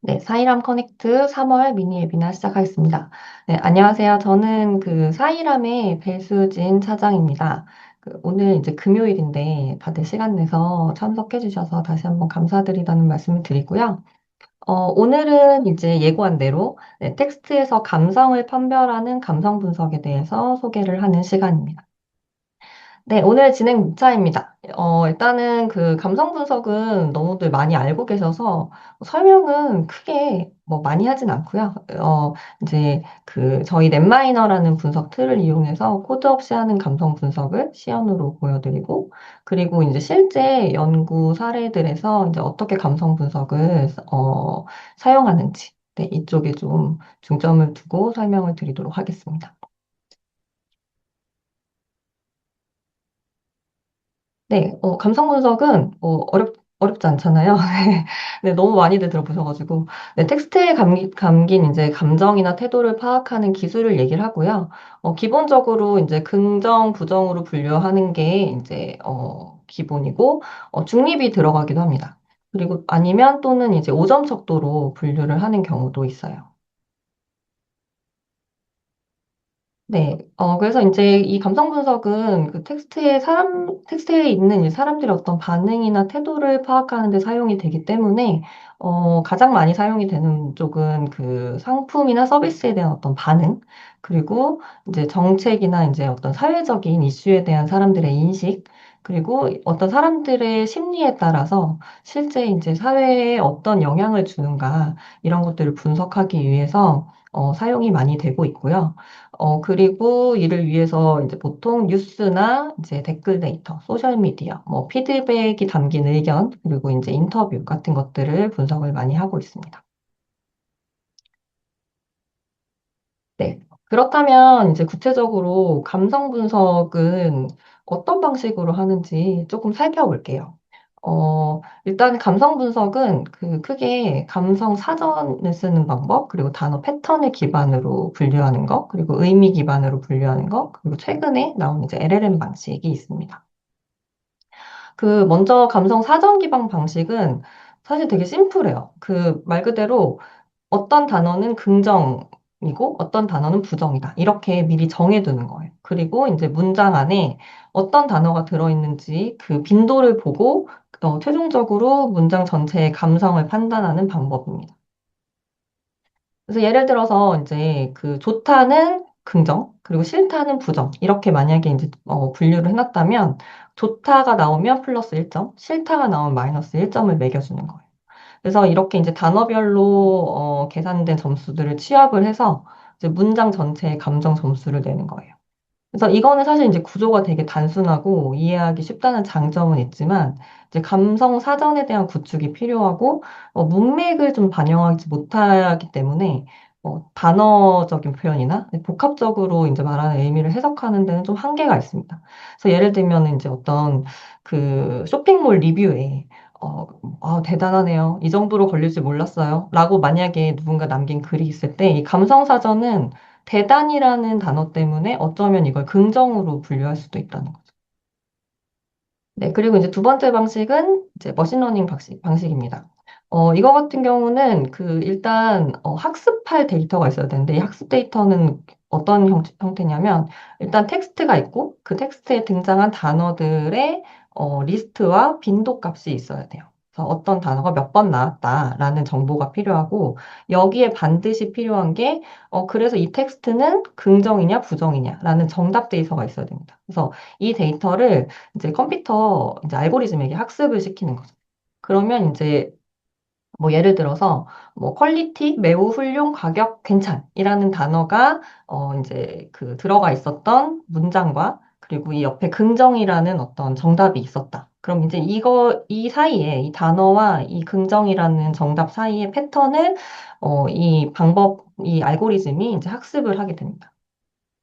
네, 사이람 커넥트 3월 미니 웨비나 시작하겠습니다. 네, 안녕하세요. 저는 사이람의 배수진 차장입니다. 오늘 이제 금요일인데 다들 시간 내서 참석해 주셔서 다시 한번 감사드리다는 말씀을 드리고요. 오늘은 이제 예고한 대로 텍스트에서 감성을 판별하는 감성 분석에 대해서 소개를 하는 시간입니다. 네, 오늘 진행 목차입니다. 일단은 감성 분석은 너무들 많이 알고 계셔서 설명은 크게 뭐 많이 하진 않고요. 이제 저희 넷마이너라는 분석 툴을 이용해서 코드 없이 하는 감성 분석을 시연으로 보여드리고, 그리고 이제 실제 연구 사례들에서 이제 어떻게 감성 분석을 사용하는지, 네, 이쪽에 좀 중점을 두고 설명을 드리도록 하겠습니다. 네, 감성 분석은 어렵지 않잖아요. 네, 너무 많이들 들어보셔가지고. 네, 텍스트에 감긴 이제 감정이나 태도를 파악하는 기술을 얘기를 하고요. 기본적으로 이제 긍정, 부정으로 분류하는 게 이제, 기본이고, 중립이 들어가기도 합니다. 그리고 아니면 또는 이제 5점 척도로 분류를 하는 경우도 있어요. 네, 그래서 이제 이 감성 분석은 텍스트에 있는 이 사람들의 어떤 반응이나 태도를 파악하는 데 사용이 되기 때문에, 가장 많이 사용이 되는 쪽은 상품이나 서비스에 대한 어떤 반응, 그리고 이제 정책이나 이제 어떤 사회적인 이슈에 대한 사람들의 인식, 그리고 어떤 사람들의 심리에 따라서 실제 이제 사회에 어떤 영향을 주는가, 이런 것들을 분석하기 위해서 사용이 많이 되고 있고요. 그리고 이를 위해서 이제 보통 뉴스나 이제 댓글 데이터, 소셜미디어, 뭐 피드백이 담긴 의견, 그리고 이제 인터뷰 같은 것들을 분석을 많이 하고 있습니다. 네. 그렇다면 이제 구체적으로 감성 분석은 어떤 방식으로 하는지 조금 살펴볼게요. 일단 감성 분석은 크게 감성 사전을 쓰는 방법, 그리고 단어 패턴을 기반으로 분류하는 것, 그리고 의미 기반으로 분류하는 것, 그리고 최근에 나온 이제 LLM 방식이 있습니다. 먼저 감성 사전 기반 방식은 사실 되게 심플해요. 말 그대로 어떤 단어는 긍정이고 어떤 단어는 부정이다. 이렇게 미리 정해두는 거예요. 그리고 이제 문장 안에 어떤 단어가 들어있는지 그 빈도를 보고 최종적으로 문장 전체의 감성을 판단하는 방법입니다. 그래서 예를 들어서 이제 좋다는 긍정, 그리고 싫다는 부정. 이렇게 만약에 이제 분류를 해놨다면 좋다가 나오면 플러스 1점, 싫다가 나오면 마이너스 1점을 매겨주는 거예요. 그래서 이렇게 이제 단어별로 계산된 점수들을 취합을 해서 이제 문장 전체의 감정 점수를 내는 거예요. 그래서 이거는 사실 이제 구조가 되게 단순하고 이해하기 쉽다는 장점은 있지만 이제 감성 사전에 대한 구축이 필요하고 문맥을 좀 반영하지 못하기 때문에 단어적인 표현이나 복합적으로 이제 말하는 의미를 해석하는 데는 좀 한계가 있습니다. 그래서 예를 들면 이제 어떤 쇼핑몰 리뷰에 대단하네요. 이 정도로 걸릴 줄 몰랐어요. 라고 만약에 누군가 남긴 글이 있을 때 이 감성 사전은 대단이라는 단어 때문에 어쩌면 이걸 긍정으로 분류할 수도 있다는 거죠. 네, 그리고 이제 두 번째 방식은 이제 머신러닝 방식입니다. 이거 같은 경우는 일단 학습할 데이터가 있어야 되는데 이 학습 데이터는 어떤 형태냐면 일단 텍스트가 있고 그 텍스트에 등장한 단어들의 리스트와 빈도 값이 있어야 돼요. 그래서 어떤 단어가 몇 번 나왔다라는 정보가 필요하고 여기에 반드시 필요한 게 그래서 이 텍스트는 긍정이냐 부정이냐라는 정답 데이터가 있어야 됩니다. 그래서 이 데이터를 이제 컴퓨터 이제 알고리즘에게 학습을 시키는 거죠. 그러면 이제 뭐 예를 들어서 뭐 퀄리티, 매우 훌륭, 가격, 괜찮이라는 단어가 이제 들어가 있었던 문장과 그리고 이 옆에 긍정이라는 어떤 정답이 있었다. 그럼 이제 이 사이에 이 단어와 이 긍정이라는 정답 사이의 패턴을 이 알고리즘이 이제 학습을 하게 됩니다.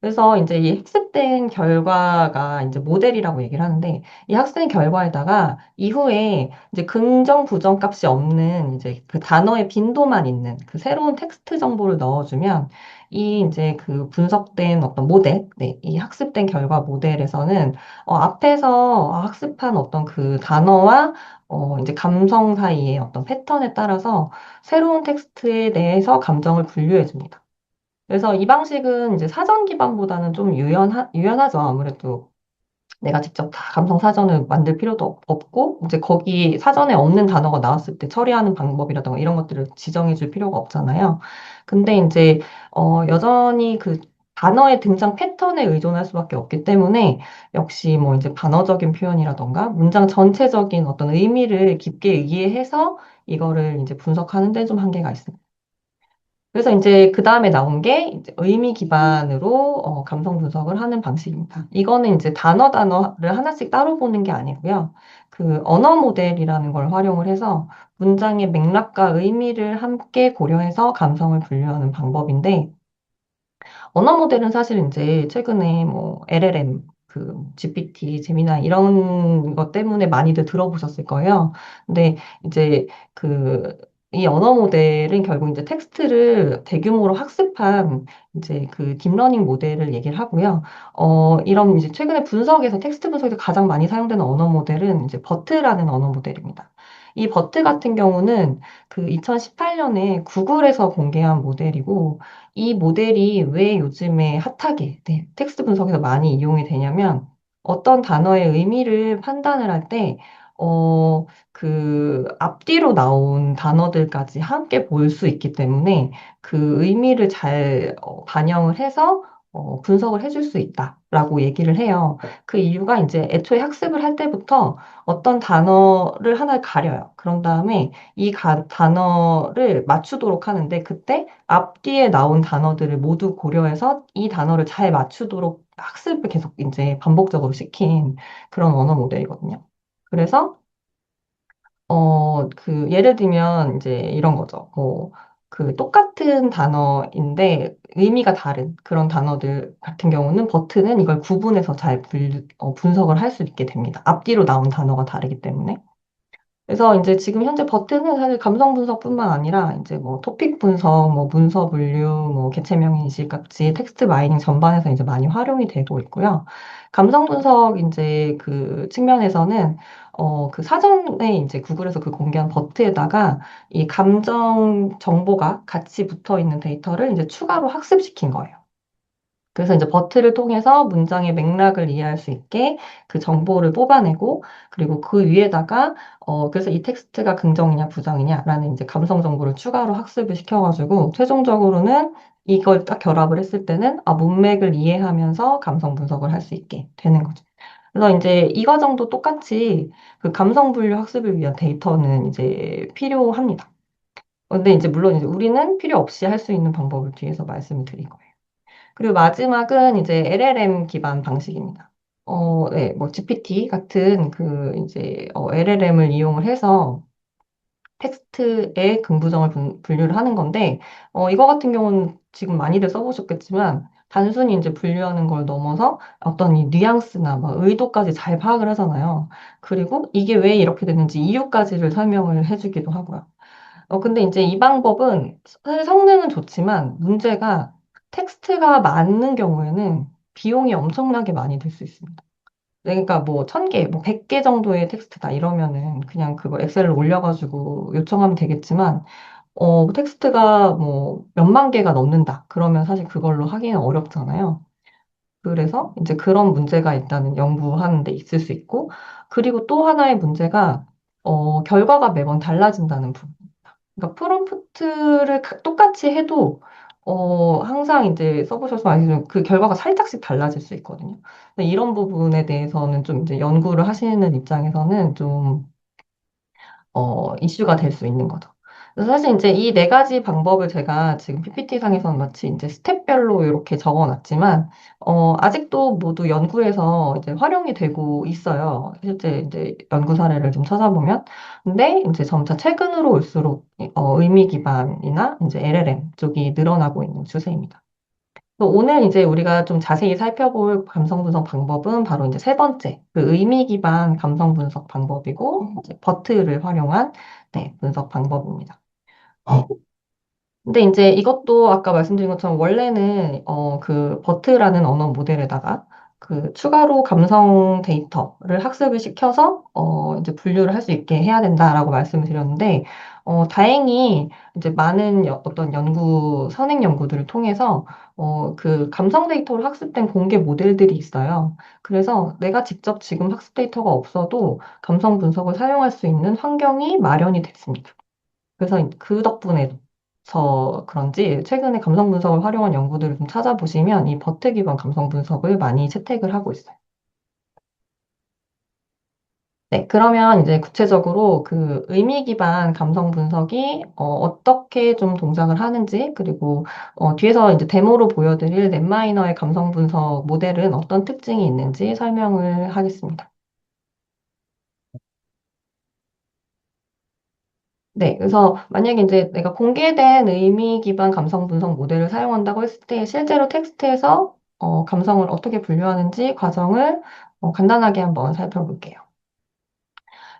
그래서 이제 이 학습된 결과가 이제 모델이라고 얘기를 하는데 이 학습된 결과에다가 이후에 이제 긍정, 부정 값이 없는 이제 그 단어의 빈도만 있는 그 새로운 텍스트 정보를 넣어주면 이 이제 그 분석된 어떤 모델, 네, 이 학습된 결과 모델에서는 앞에서 학습한 어떤 그 단어와 이제 감성 사이의 어떤 패턴에 따라서 새로운 텍스트에 대해서 감정을 분류해 줍니다. 그래서 이 방식은 이제 사전 기반보다는 좀 유연하죠. 아무래도 내가 직접 다 감성 사전을 만들 필요도 없고, 이제 거기 사전에 없는 단어가 나왔을 때 처리하는 방법이라든가 이런 것들을 지정해 줄 필요가 없잖아요. 근데 이제, 여전히 그 단어의 등장 패턴에 의존할 수밖에 없기 때문에 역시 뭐 이제 반어적인 표현이라던가 문장 전체적인 어떤 의미를 깊게 이해해서 이거를 이제 분석하는 데 좀 한계가 있습니다. 그래서 이제 그 다음에 나온 게 이제 의미 기반으로 감성 분석을 하는 방식입니다. 이거는 이제 단어를 하나씩 따로 보는 게 아니고요. 그 언어 모델이라는 걸 활용을 해서 문장의 맥락과 의미를 함께 고려해서 감성을 분류하는 방법인데, 언어 모델은 사실 이제 최근에 뭐 LLM, 그 GPT, 제미나이 이런 것 때문에 많이들 들어보셨을 거예요. 근데 이제 그 이 언어 모델은 결국 이제 텍스트를 대규모로 학습한 이제 그 딥러닝 모델을 얘기를 하고요. 이런 이제 최근에 분석에서 텍스트 분석에서 가장 많이 사용되는 언어 모델은 이제 버트라는 언어 모델입니다. 이 버트 같은 경우는 그 2018년에 구글에서 공개한 모델이고 이 모델이 왜 요즘에 핫하게 텍스트 분석에서 많이 이용이 되냐면 어떤 단어의 의미를 판단을 할 때, 그 앞뒤로 나온 단어들까지 함께 볼 수 있기 때문에 그 의미를 잘 반영을 해서 분석을 해줄 수 있다라고 얘기를 해요. 그 이유가 이제 애초에 학습을 할 때부터 어떤 단어를 하나 가려요. 그런 다음에 이 단어를 맞추도록 하는데 그때 앞뒤에 나온 단어들을 모두 고려해서 이 단어를 잘 맞추도록 학습을 계속 이제 반복적으로 시킨 그런 언어 모델이거든요. 그래서 예를 들면 이제 이런 거죠. 그 똑같은 단어인데 의미가 다른 그런 단어들 같은 경우는 버트는 이걸 구분해서 잘 분석을 할 수 있게 됩니다. 앞뒤로 나온 단어가 다르기 때문에. 그래서 이제 지금 현재 버튼은 사실 감성 분석뿐만 아니라 이제 뭐 토픽 분석, 뭐 문서 분류, 뭐 개체명 인식 같이 텍스트 마이닝 전반에서 이제 많이 활용이 되고 있고요. 감성 분석 이제 그 측면에서는 그 사전에 이제 구글에서 그 공개한 버트에다가 이 감정 정보가 같이 붙어 있는 데이터를 이제 추가로 학습시킨 거예요. 그래서 이제 버트를 통해서 문장의 맥락을 이해할 수 있게 그 정보를 뽑아내고, 그리고 그 위에다가, 그래서 이 텍스트가 긍정이냐 부정이냐라는 이제 감성 정보를 추가로 학습을 시켜가지고, 최종적으로는 이걸 딱 결합을 했을 때는, 문맥을 이해하면서 감성 분석을 할 수 있게 되는 거죠. 그래서 이제 이 과정도 똑같이 그 감성 분류 학습을 위한 데이터는 이제 필요합니다. 근데 이제 물론 이제 우리는 필요 없이 할 수 있는 방법을 뒤에서 말씀을 드린 거예요. 그리고 마지막은 이제 LLM 기반 방식입니다. 네, 뭐 GPT 같은 그 이제 LLM을 이용을 해서 텍스트의 긍부정을 분류를 하는 건데, 이거 같은 경우는 지금 많이들 써보셨겠지만, 단순히 이제 분류하는 걸 넘어서 어떤 이 뉘앙스나 막 의도까지 잘 파악을 하잖아요. 그리고 이게 왜 이렇게 됐는지 이유까지를 설명을 해주기도 하고요. 근데 이제 이 방법은 사실 성능은 좋지만 문제가 텍스트가 많은 경우에는 비용이 엄청나게 많이 들 수 있습니다. 그러니까 뭐 1000개, 뭐 100개 정도의 텍스트다 이러면은 그냥 그거 엑셀로 올려가지고 요청하면 되겠지만, 텍스트가 뭐 몇만 개가 넘는다. 그러면 사실 그걸로 하기는 어렵잖아요. 그래서 이제 그런 문제가 일단은 연구하는 데 있을 수 있고, 그리고 또 하나의 문제가, 결과가 매번 달라진다는 부분. 그러니까 프롬프트를 똑같이 해도 항상 이제 써보셔서 아시는 그 결과가 살짝씩 달라질 수 있거든요. 근데 이런 부분에 대해서는 좀 이제 연구를 하시는 입장에서는 좀 이슈가 될 수 있는 거죠. 그래서 사실 이제 이 네 가지 방법을 제가 지금 PPT상에서는 마치 이제 스텝별로 이렇게 적어놨지만, 아직도 모두 연구에서 이제 활용이 되고 있어요. 실제 이제 연구 사례를 좀 찾아보면. 근데 이제 점차 최근으로 올수록 의미 기반이나 이제 LLM 쪽이 늘어나고 있는 추세입니다. 그래서 오늘 이제 우리가 좀 자세히 살펴볼 감성 분석 방법은 바로 이제 세 번째, 그 의미 기반 감성 분석 방법이고, 이제 버트를 활용한 네, 분석 방법입니다. 근데 이제 이것도 아까 말씀드린 것처럼 원래는 그 버트라는 언어 모델에다가 그 추가로 감성 데이터를 학습을 시켜서 이제 분류를 할 수 있게 해야 된다라고 말씀을 드렸는데 다행히 이제 많은 어떤 선행 연구들을 통해서 그 감성 데이터로 학습된 공개 모델들이 있어요. 그래서 내가 직접 지금 학습 데이터가 없어도 감성 분석을 사용할 수 있는 환경이 마련이 됐습니다. 그래서 그 덕분에 그런지 최근에 감성 분석을 활용한 연구들을 좀 찾아보시면 이 버트 기반 감성 분석을 많이 채택을 하고 있어요. 네, 그러면 이제 구체적으로 그 의미 기반 감성 분석이 떻게 좀 동작을 하는지 그리고 뒤에서 이제 데모로 보여드릴 넷마이너의 감성 분석 모델은 어떤 특징이 있는지 설명을 하겠습니다. 네, 그래서 만약에 이제 내가 공개된 의미 기반 감성 분석 모델을 사용한다고 했을 때 실제로 텍스트에서 감성을 어떻게 분류하는지 과정을 간단하게 한번 살펴볼게요.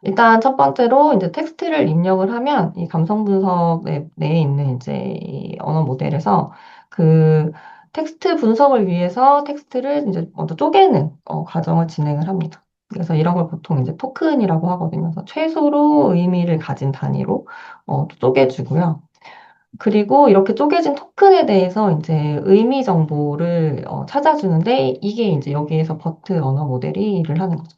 일단 첫 번째로 이제 텍스트를 입력을 하면 이 감성 분석 내에 있는 이제 이 언어 모델에서 그 텍스트 분석을 위해서 텍스트를 이제 먼저 쪼개는 과정을 진행을 합니다. 그래서 이런 걸 보통 이제 토큰이라고 하거든요. 그래서 최소로 의미를 가진 단위로 쪼개주고요. 그리고 이렇게 쪼개진 토큰에 대해서 이제 의미 정보를 찾아주는데 이게 이제 여기에서 버트 언어 모델이 일을 하는 거죠.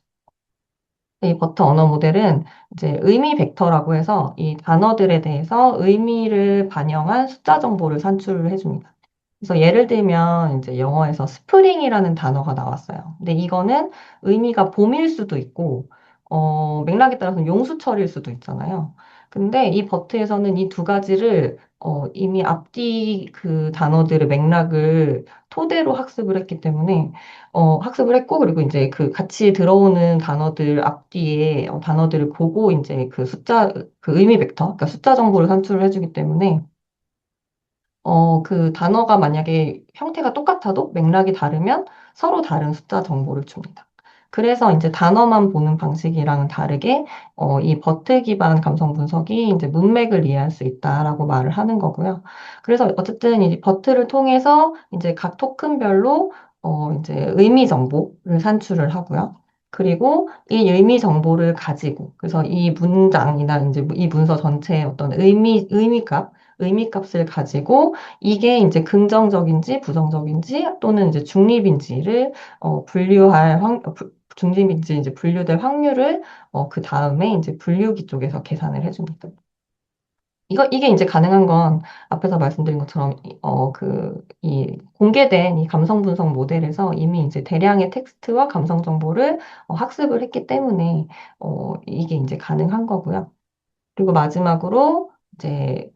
이 버터 언어 모델은 이제 의미 벡터라고 해서 이 단어들에 대해서 의미를 반영한 숫자 정보를 산출을 해줍니다. 그래서 예를 들면 이제 영어에서 스프링이라는 단어가 나왔어요. 근데 이거는 의미가 봄일 수도 있고, 맥락에 따라서 용수철일 수도 있잖아요. 근데 이 버트에서는 이 두 가지를 이미 앞뒤 그 단어들의 맥락을 토대로 학습을 했기 때문에 학습을 했고 그리고 이제 그 같이 들어오는 단어들 앞뒤에 단어들을 보고 이제 그 숫자 그 의미 벡터, 그러니까 숫자 정보를 산출을 해주기 때문에 그 단어가 만약에 형태가 똑같아도 맥락이 다르면 서로 다른 숫자 정보를 줍니다. 그래서 이제 단어만 보는 방식이랑은 다르게 이 버트 기반 감성 분석이 이제 문맥을 이해할 수 있다라고 말을 하는 거고요. 그래서 어쨌든 이 버트를 통해서 이제 각 토큰별로 이제 의미 정보를 산출을 하고요. 그리고 이 의미 정보를 가지고 그래서 이 문장이나 이제 이 문서 전체의 어떤 의미값을 가지고 이게 이제 긍정적인지 부정적인지 또는 이제 중립인지를 분류할 중립인지 이제 분류될 확률을 그 다음에 이제 분류기 쪽에서 계산을 해줍니다. 이게 이제 가능한 건 앞에서 말씀드린 것처럼 이 공개된 이 감성 분석 모델에서 이미 이제 대량의 텍스트와 감성 정보를 학습을 했기 때문에 이게 이제 가능한 거고요. 그리고 마지막으로 이제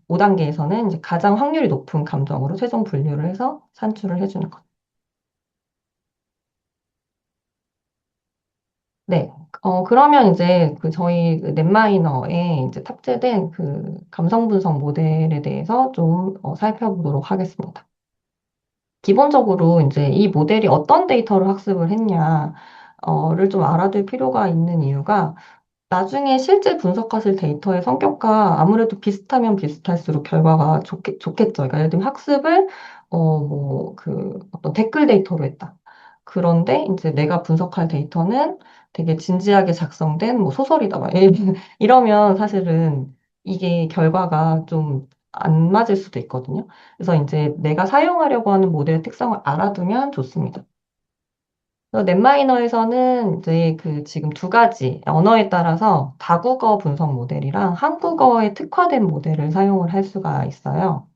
5단계에서는 이제 가장 확률이 높은 감정으로 최종 분류를 해서 산출을 해주는 것. 네. 그러면 이제 그 저희 그 넷마이너에 이제 탑재된 그 감성 분석 모델에 대해서 좀 살펴보도록 하겠습니다. 기본적으로 이제 이 모델이 어떤 데이터를 학습을 했냐를 좀 알아둘 필요가 있는 이유가 나중에 실제 분석하실 데이터의 성격과 아무래도 비슷하면 비슷할수록 결과가 좋겠죠. 그러니까 예를 들면 학습을, 어떤 댓글 데이터로 했다. 그런데 이제 내가 분석할 데이터는 되게 진지하게 작성된 뭐 소설이다. 막 이러면 사실은 이게 결과가 좀 안 맞을 수도 있거든요. 그래서 이제 내가 사용하려고 하는 모델의 특성을 알아두면 좋습니다. 그래서 넷마이너에서는 이제 그 지금 두 가지 언어에 따라서 다국어 분석 모델이랑 한국어에 특화된 모델을 사용을 할 수가 있어요.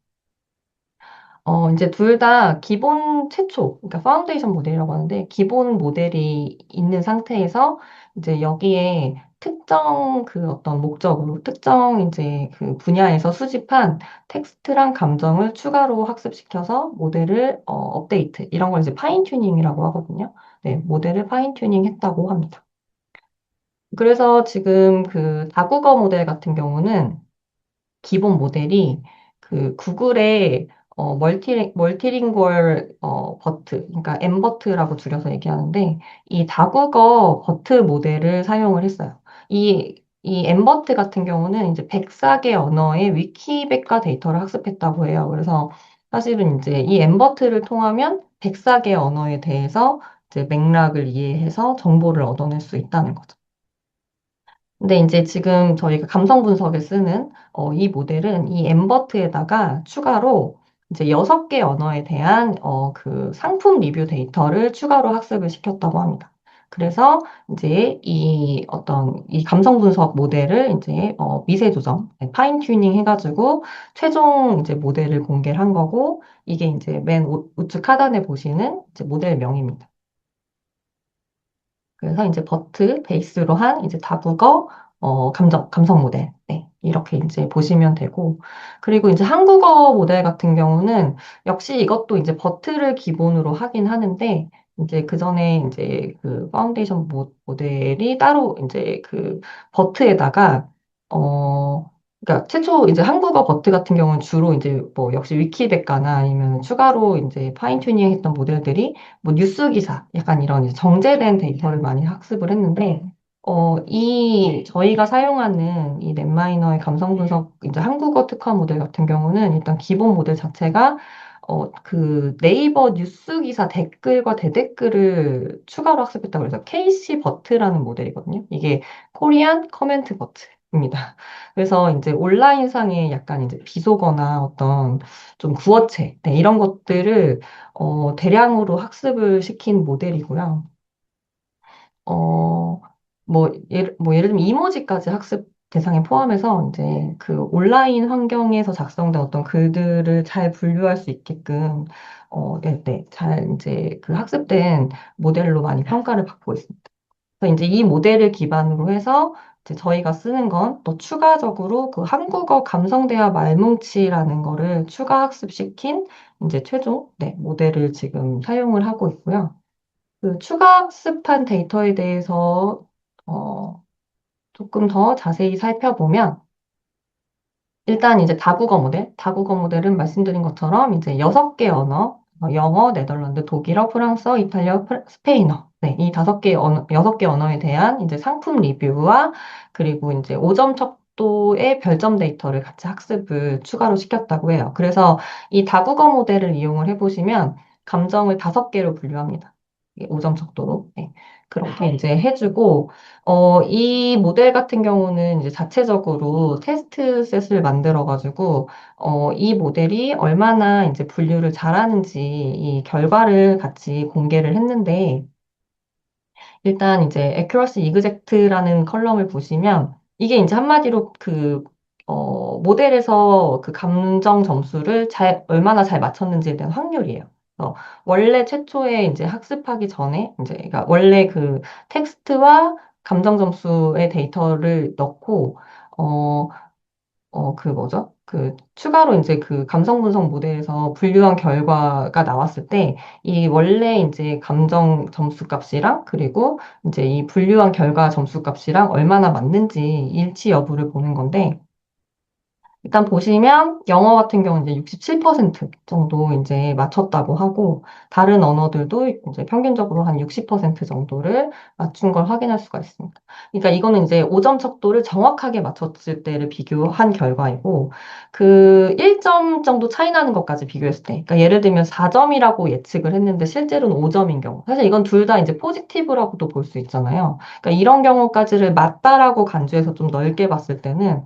이제 둘 다 기본 최초, 그러니까 파운데이션 모델이라고 하는데 기본 모델이 있는 상태에서 이제 여기에 특정 그 어떤 목적으로 특정 이제 그 분야에서 수집한 텍스트랑 감정을 추가로 학습시켜서 모델을 업데이트 이런 걸 이제 파인 튜닝이라고 하거든요. 네, 모델을 파인 튜닝 했다고 합니다. 그래서 지금 그 다국어 모델 같은 경우는 기본 모델이 그 구글의 멀티링구얼 버트, 그러니까 엠버트라고 줄여서 얘기하는데 이 다국어 버트 모델을 사용을 했어요. 이 엠버트 같은 경우는 이제 104개 언어의 위키백과 데이터를 학습했다고 해요. 그래서 사실은 이제 이 엠버트를 통하면 104개 언어에 대해서 이제 맥락을 이해해서 정보를 얻어낼 수 있다는 거죠. 근데 이제 지금 저희가 감성 분석에 쓰는 이 모델은 이 엠버트에다가 추가로 이제 6개 언어에 대한 그 상품 리뷰 데이터를 추가로 학습을 시켰다고 합니다. 그래서 이제 이 감성 분석 모델을 이제 미세 조정, 파인 튜닝 해가지고 최종 이제 모델을 공개를 한 거고 이게 이제 맨 우측 하단에 보시는 이제 모델명입니다. 그래서 이제 버트 베이스로 한 이제 다국어 감성 모델. 네, 이렇게 이제 보시면 되고. 그리고 이제 한국어 모델 같은 경우는 역시 이것도 이제 버트를 기본으로 하긴 하는데, 이제 그 전에 이제 그 파운데이션 모델이 따로 이제 그 버트에다가, 그러니까 최초 이제 한국어 버트 같은 경우는 주로 이제 뭐 역시 위키백과나 아니면 추가로 이제 파인 튜닝 했던 모델들이 뭐 뉴스 기사, 약간 이런 이제 정제된 데이터를 많이 학습을 했는데, 저희가 사용하는 이 넷마이너의 감성 분석, 이제 한국어 특화 모델 같은 경우는 일단 기본 모델 자체가, 그 네이버 뉴스 기사 댓글과 대댓글을 추가로 학습했다고 해서 KC 버트라는 모델이거든요. 이게 코리안 커멘트 버트입니다. 그래서 이제 온라인상에 약간 이제 비속어나 어떤 좀 구어체, 네, 이런 것들을 대량으로 학습을 시킨 모델이고요. 어, 예를 들면 이모지까지 학습 대상에 포함해서 이제 그 온라인 환경에서 작성된 어떤 글들을 잘 분류할 수 있게끔, 잘 이제 그 학습된 모델로 많이 평가를 받고 있습니다. 그래서 이제 이 모델을 기반으로 해서 이제 저희가 쓰는 건 또 추가적으로 그 한국어 감성대화 말뭉치라는 거를 추가 학습시킨 이제 최종, 네, 모델을 지금 사용을 하고 있고요. 그 추가 학습한 데이터에 대해서 어, 조금 더 자세히 살펴보면 일단 이제 다국어 모델은 말씀드린 것처럼 이제 6개 언어, 영어, 네덜란드, 독일어, 프랑스어, 이탈리아, 스페인어. 네, 이 6개 언어에 대한 이제 상품 리뷰와 그리고 이제 5점 척도의 별점 데이터를 같이 학습을 추가로 시켰다고 해요. 그래서 이 다국어 모델을 이용을 해보시면 감정을 5개로 분류합니다. 5점 척도로. 네. 그렇게 이제 해주고, 이 모델 같은 경우는 이제 자체적으로 테스트 셋을 만들어가지고, 이 모델이 얼마나 이제 분류를 잘하는지 이 결과를 같이 공개를 했는데, 일단 이제 accuracy exact라는 컬럼을 보시면 이게 이제 한마디로 모델에서 그 감정 점수를 얼마나 잘 맞췄는지에 대한 확률이에요. 그래서 원래 최초에 이제 학습하기 전에 이제 그러니까 원래 그 텍스트와 감정 점수의 데이터를 넣고 어, 그 뭐죠? 그 추가로 이제 그 감성 분석 모델에서 분류한 결과가 나왔을 때 이 원래 이제 감정 점수 값이랑 그리고 이제 이 분류한 결과 점수 값이랑 얼마나 맞는지 일치 여부를 보는 건데 일단 보시면 영어 같은 경우는 이제 67% 정도 이제 맞췄다고 하고 다른 언어들도 이제 평균적으로 한 60% 정도를 맞춘 걸 확인할 수가 있습니다. 그러니까 이거는 이제 5점 척도를 정확하게 맞췄을 때를 비교한 결과이고 그 1점 정도 차이 나는 것까지 비교했을 때 그러니까 예를 들면 4점이라고 예측을 했는데 실제로는 5점인 경우 사실 이건 둘 다 이제 포지티브라고도 볼 수 있잖아요. 그러니까 이런 경우까지를 맞다라고 간주해서 좀 넓게 봤을 때는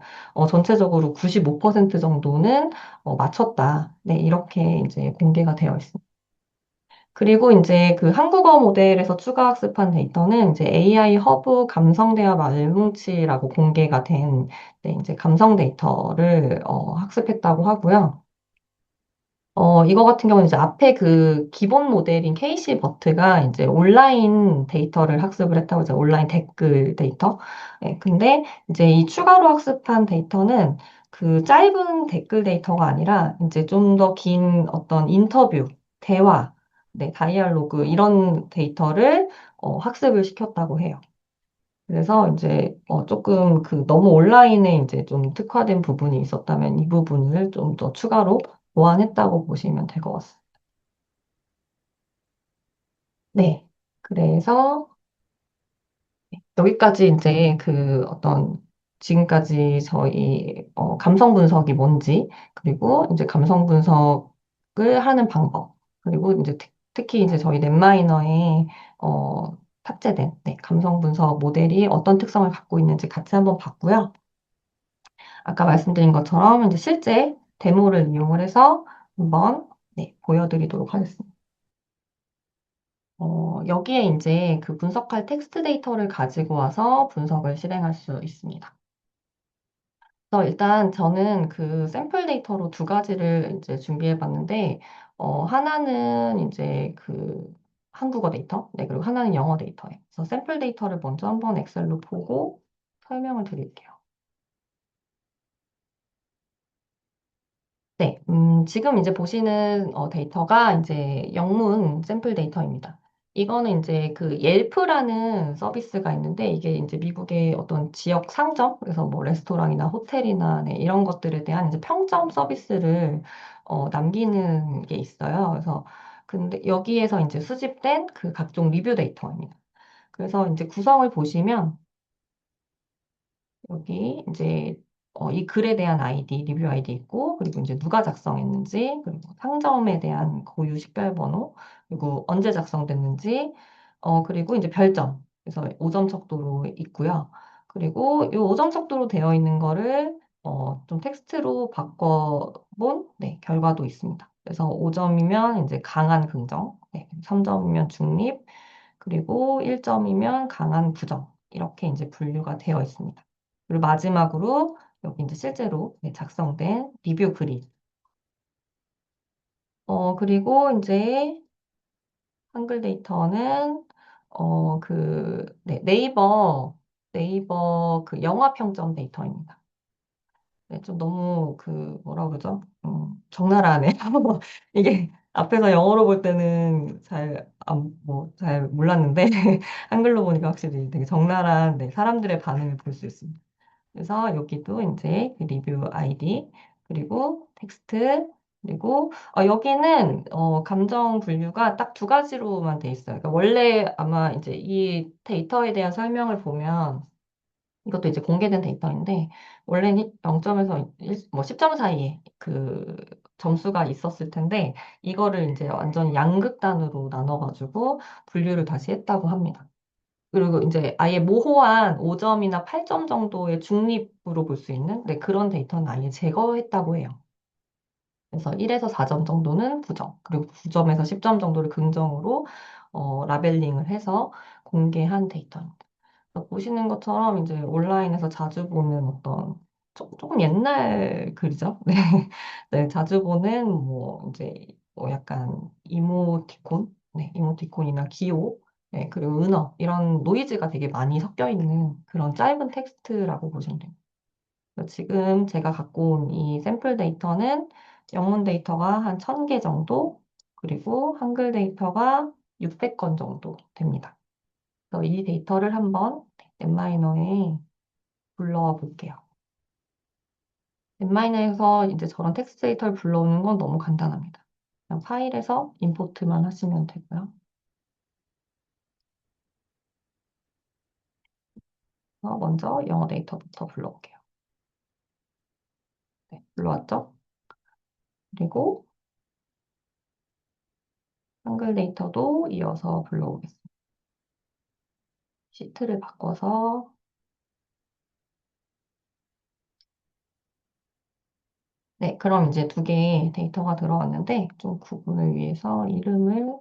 전체적으로 95% 정도는 맞췄다. 네, 이렇게 이제 공개가 되어 있습니다. 그리고 이제 그 한국어 모델에서 추가 학습한 데이터는 이제 AI 허브 감성대화 말뭉치라고 공개가 된 네, 이제 감성 데이터를 학습했다고 하고요. 이거 같은 경우는 이제 앞에 그 기본 모델인 KC 버트가 이제 온라인 데이터를 학습을 했다고 하죠. 온라인 댓글 데이터. 예, 근데 이제 이 추가로 학습한 데이터는 그 짧은 댓글 데이터가 아니라 이제 좀 더 긴 어떤 인터뷰, 대화, 네, 다이알로그 이런 데이터를 학습을 시켰다고 해요. 그래서 이제 조금 그 너무 온라인에 이제 좀 특화된 부분이 있었다면 이 부분을 좀 더 추가로 보완했다고 보시면 될 것 같습니다. 네. 그래서 여기까지 이제 그 어떤 지금까지 저희 감성 분석이 뭔지, 그리고 이제 감성 분석을 하는 방법, 그리고 이제 특히 이제 저희 넷마이너에 탑재된 감성 분석 모델이 어떤 특성을 갖고 있는지 같이 한번 봤고요. 아까 말씀드린 것처럼 이제 실제 데모를 이용을 해서 한번 보여드리도록 하겠습니다. 여기에 이제 그 분석할 텍스트 데이터를 가지고 와서 분석을 실행할 수 있습니다. 그래서 일단 저는 그 샘플 데이터로 두 가지를 이제 준비해 봤는데, 하나는 이제 그 한국어 데이터, 네, 그리고 하나는 영어 데이터예요. 그래서 샘플 데이터를 먼저 한번 엑셀로 보고 설명을 드릴게요. 네, 지금 이제 보시는 데이터가 이제 영문 샘플 데이터입니다. 이거는 이제 그 옐프라는 서비스가 있는데 이게 이제 미국의 어떤 지역 상점, 그래서 뭐 레스토랑이나 호텔이나 네, 이런 것들에 대한 이제 평점 서비스를 남기는 게 있어요. 그래서 근데 여기에서 이제 수집된 그 각종 리뷰 데이터입니다. 그래서 이제 구성을 보시면 여기 이제 이 글에 대한 아이디, 리뷰 아이디 있고, 그리고 이제 누가 작성했는지, 그리고 상점에 대한 고유 식별번호, 그리고 언제 작성됐는지, 그리고 이제 별점. 그래서 5점 척도로 있고요. 그리고 이 5점 척도로 되어 있는 거를 좀 텍스트로 바꿔본 결과도 있습니다. 그래서 5점이면 이제 강한 긍정, 3점이면 중립, 그리고 1점이면 강한 부정. 이렇게 이제 분류가 되어 있습니다. 그리고 마지막으로 여기 이제 실제로 작성된 리뷰 글이. 그리고 이제 한글 데이터는 네이버 그 영화 평점 데이터입니다. 네, 좀 너무 그 뭐라 그러죠? 적나라하네. 이게 앞에서 영어로 볼 때는 잘 몰랐는데 한글로 보니까 확실히 되게 적나라한 사람들의 반응을 볼 수 있습니다. 그래서 여기도 이제 그 리뷰 아이디, 그리고 텍스트, 그리고 여기는 감정 분류가 딱 두 가지로만 돼 있어요. 그러니까 원래 아마 이제 이 데이터에 대한 설명을 보면 이것도 이제 공개된 데이터인데 원래는 0점에서 10점 사이에 그 점수가 있었을 텐데 이거를 이제 완전 양극단으로 나눠가지고 분류를 다시 했다고 합니다. 그리고 이제 아예 모호한 5점이나 8점 정도의 중립으로 볼 수 있는 그런 데이터는 아예 제거했다고 해요. 그래서 1에서 4점 정도는 부정, 그리고 9점에서 10점 정도를 긍정으로 라벨링을 해서 공개한 데이터입니다. 보시는 것처럼 이제 온라인에서 자주 보는 어떤 조금 옛날 글이죠. 네. 네, 자주 보는 뭐 이제 뭐 약간 이모티콘, 이모티콘이나 기호, 그리고 은어 이런 노이즈가 되게 많이 섞여 있는 그런 짧은 텍스트라고 보시면 돼요. 그래서 지금 제가 갖고 온 이 샘플 데이터는 영문 데이터가 한 1000개 정도, 그리고 한글 데이터가 600건 정도 됩니다. 그래서 이 데이터를 한번 넷마이너에 불러와 볼게요. 넷마이너에서 이제 저런 텍스트 데이터를 불러오는 건 너무 간단합니다. 그냥 파일에서 임포트만 하시면 되고요. 먼저 영어 데이터부터 불러올게요. 네, 불러왔죠? 그리고 한글 데이터도 이어서 불러오겠습니다. 시트를 바꿔서 네, 그럼 이제 두 개의 데이터가 들어왔는데 좀 구분을 위해서 이름을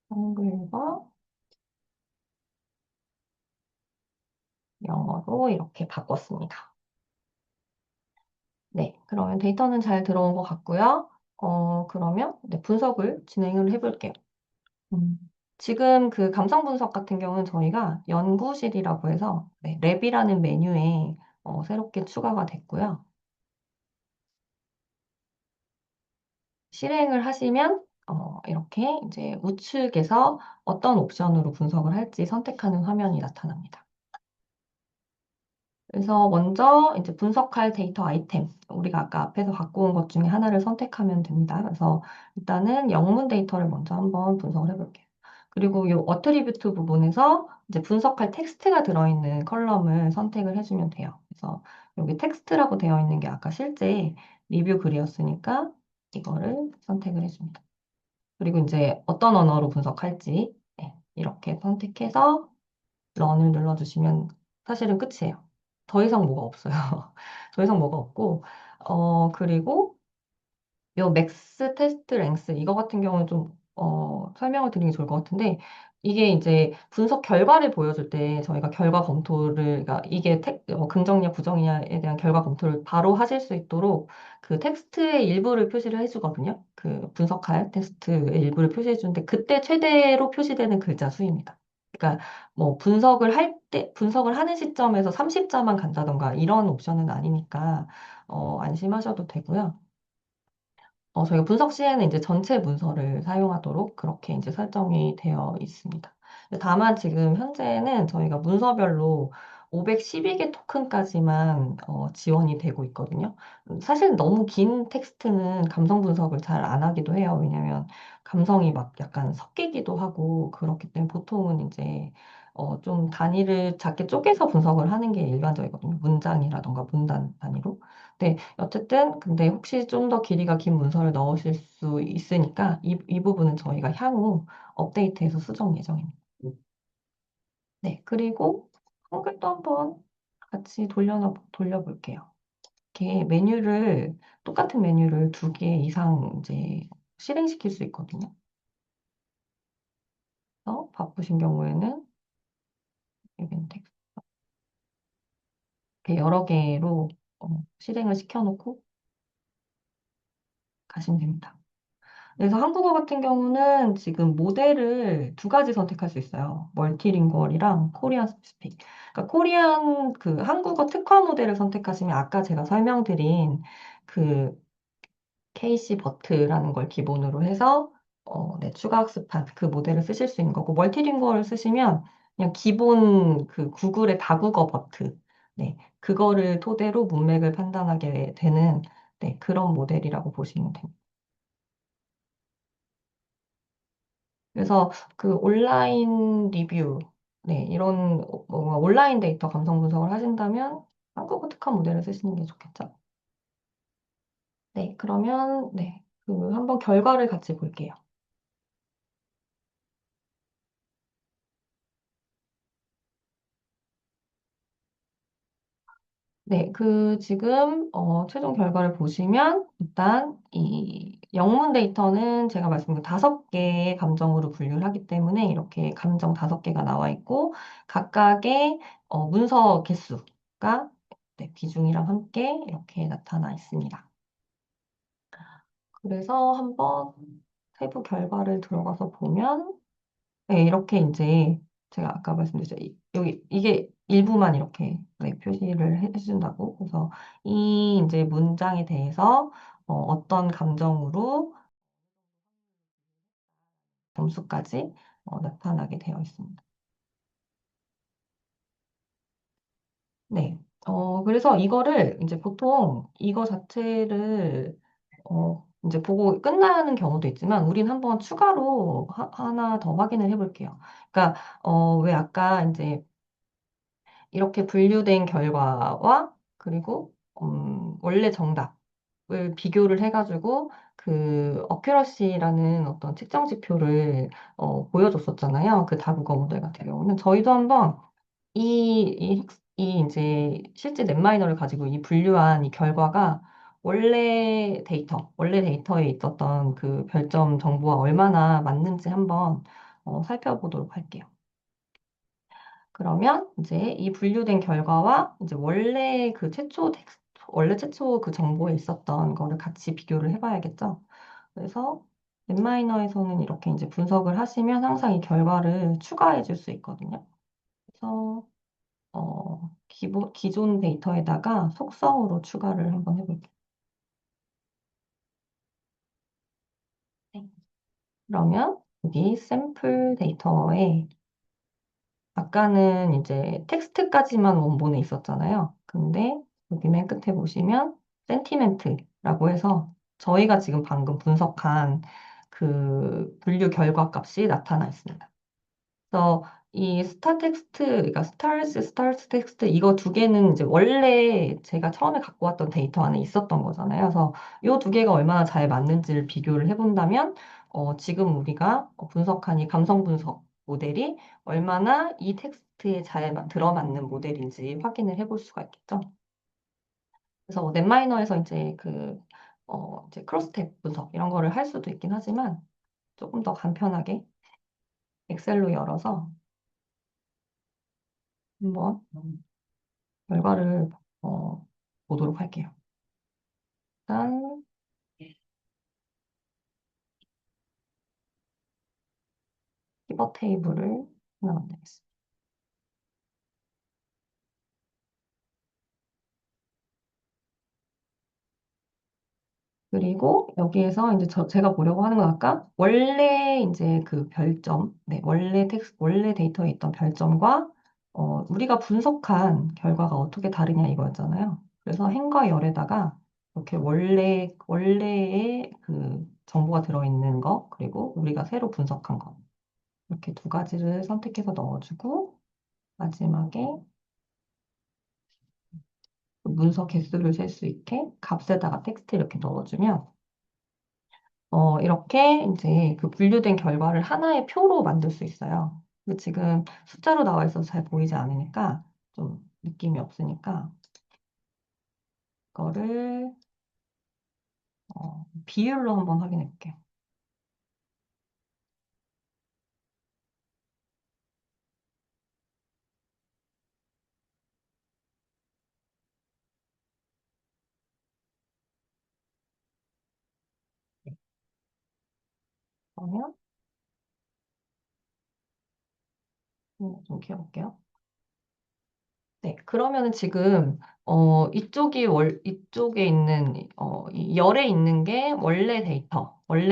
한글과 영어로 이렇게 바꿨습니다. 네, 그러면 데이터는 잘 들어온 것 같고요. 그러면 분석을 진행을 해볼게요. 음, 지금 그 감성 분석 같은 경우는 저희가 연구실이라고 해서 랩이라는 메뉴에 새롭게 추가가 됐고요. 실행을 하시면 이렇게 이제 우측에서 어떤 옵션으로 분석을 할지 선택하는 화면이 나타납니다. 그래서 먼저 이제 분석할 데이터 아이템, 우리가 아까 앞에서 갖고 온 것 중에 하나를 선택하면 됩니다. 그래서 일단은 영문 데이터를 먼저 한번 분석을 해볼게요. 그리고 이 어트리뷰트 부분에서 이제 분석할 텍스트가 들어있는 컬럼을 선택을 해주면 돼요. 그래서 여기 텍스트라고 되어 있는 게 아까 실제 리뷰 글이었으니까 이거를 선택을 해줍니다. 그리고 이제 어떤 언어로 분석할지 네, 이렇게 선택해서 런을 눌러주시면 사실은 끝이에요. 더 이상 뭐가 없어요. 더 이상 뭐가 없고, 그리고 요 맥스 테스트 랭스 이거 같은 경우는 좀 설명을 드리는 게 좋을 것 같은데 이게 이제 분석 결과를 보여줄 때 저희가 결과 검토를 그러니까 이게 긍정이냐 부정이냐에 대한 결과 검토를 바로 하실 수 있도록 그 텍스트의 일부를 표시를 해주거든요. 그 분석할 텍스트의 일부를 표시해 주는데 그때 최대로 표시되는 글자 수입니다. 그러니까 뭐 분석을 하는 시점에서 30자만 간다던가 이런 옵션은 아니니까 안심하셔도 되고요. 저희가 분석 시에는 이제 전체 문서를 사용하도록 그렇게 이제 설정이 되어 있습니다. 다만 지금 현재는 저희가 문서별로 512개 토큰까지만 지원이 되고 있거든요. 사실 너무 긴 텍스트는 감성 분석을 잘 안 하기도 해요. 왜냐하면 감성이 막 약간 섞이기도 하고 그렇기 때문에 보통은 이제 좀 단위를 작게 쪼개서 분석을 하는 게 일반적이거든요. 문장이라던가 문단 단위로. 네, 어쨌든 근데 혹시 좀 더 길이가 긴 문서를 넣으실 수 있으니까 이 부분은 저희가 향후 업데이트해서 수정 예정입니다. 네, 그리고 한글도 한번 같이 돌려볼게요. 이렇게 똑같은 메뉴를 두 개 이상 이제 실행시킬 수 있거든요. 그래서 바쁘신 경우에는 이벤트 이렇게 여러 개로 실행을 시켜놓고 가시면 됩니다. 그래서 한국어 같은 경우는 지금 모델을 두 가지 선택할 수 있어요. 멀티링구얼이랑 코리안 스피ክ. 그러니까 코리안 그 한국어 특화 모델을 선택하시면 아까 제가 설명드린 그 KC 버트라는 걸 기본으로 해서 네, 추가 학습한 그 모델을 쓰실 수 있는 거고 멀티링구얼을 쓰시면 그냥 기본 그 구글의 다국어 버트 네, 그거를 토대로 문맥을 판단하게 되는 네, 그런 모델이라고 보시면 됩니다. 그래서 그 온라인 리뷰, 네, 이런 뭔가 온라인 데이터 감성 분석을 하신다면 한국어 특화 모델을 쓰시는 게 좋겠죠. 네, 그러면 네, 그 한번 결과를 같이 볼게요. 네, 그 지금 최종 결과를 보시면 일단 이 영문 데이터는 제가 말씀드린 5개의 감정으로 분류를 하기 때문에 이렇게 감정 5개가 나와 있고 각각의 문서 개수가 네, 비중이랑 함께 이렇게 나타나 있습니다. 그래서 한번 세부 결과를 들어가서 보면 네, 이렇게 이제 제가 아까 말씀드렸죠. 여기 이게 일부만 이렇게 네, 표시를 해준다고. 그래서 이 이제 문장에 대해서 어떤 감정으로 점수까지 나타나게 되어 있습니다. 네. 그래서 이거를 이제 보통 이거 자체를 이제 보고 끝나는 경우도 있지만 우린 한번 추가로 하나 더 확인을 해볼게요. 그러니까 왜 아까 이제 이렇게 분류된 결과와 그리고 원래 정답을 비교를 해가지고 그 어큐러시라는 어떤 측정 지표를 보여줬었잖아요. 그 다국어 모델 같은 경우는 저희도 한번 이 이제 실제 넷마이너를 가지고 이 분류한 이 결과가 원래 데이터에 있었던 그 별점 정보와 얼마나 맞는지 한번 살펴보도록 할게요. 그러면 이제 이 분류된 결과와 이제 원래 최초 그 정보에 있었던 거를 같이 비교를 해봐야겠죠. 그래서 넷마이너에서는 이렇게 이제 분석을 하시면 항상 이 결과를 추가해 줄 수 있거든요. 그래서 기존 데이터에다가 속성으로 추가를 한번 해볼게요. 네. 그러면 여기 샘플 데이터에 아까는 이제 텍스트까지만 원본에 있었잖아요. 근데 여기 맨 끝에 보시면 센티멘트라고 해서 저희가 지금 방금 분석한 그 분류 결과 값이 나타나 있습니다. 그래서 이 스타 텍스트, 그러니까 스타트 텍스트 이거 두 개는 이제 원래 제가 처음에 갖고 왔던 데이터 안에 있었던 거잖아요. 그래서 이 두 개가 얼마나 잘 맞는지를 비교를 해본다면 지금 우리가 분석한 이 감성 분석 모델이 얼마나 이 텍스트에 잘 들어맞는 모델인지 확인을 해볼 수가 있겠죠. 그래서 뭐 넷마이너에서 이제 이제 크로스텍 분석 이런 거를 할 수도 있긴 하지만 조금 더 간편하게 엑셀로 열어서 한번 결과를 어, 보도록 할게요. 일단 피벗 테이블을 하나 만들겠습니다. 그리고 여기에서 이제 제가 보려고 하는 건 아까 원래 이제 그 별점, 네, 원래 데이터에 있던 별점과 우리가 분석한 결과가 어떻게 다르냐 이거였잖아요. 그래서 행과 열에다가 이렇게 원래의 그 정보가 들어있는 거, 그리고 우리가 새로 분석한 거, 이렇게 두 가지를 선택해서 넣어주고, 마지막에 문서 개수를 셀 수 있게 값에다가 텍스트 이렇게 넣어주면 이렇게 이제 그 분류된 결과를 하나의 표로 만들 수 있어요. 근데 지금 숫자로 나와 있어서 잘 보이지 않으니까 좀 느낌이 없으니까 이거를 비율로 한번 확인해 볼게요. 그러면 좀 키워볼게요. 네, 그러면은 지금 이쪽에 있는 이 열에 있는 게 원래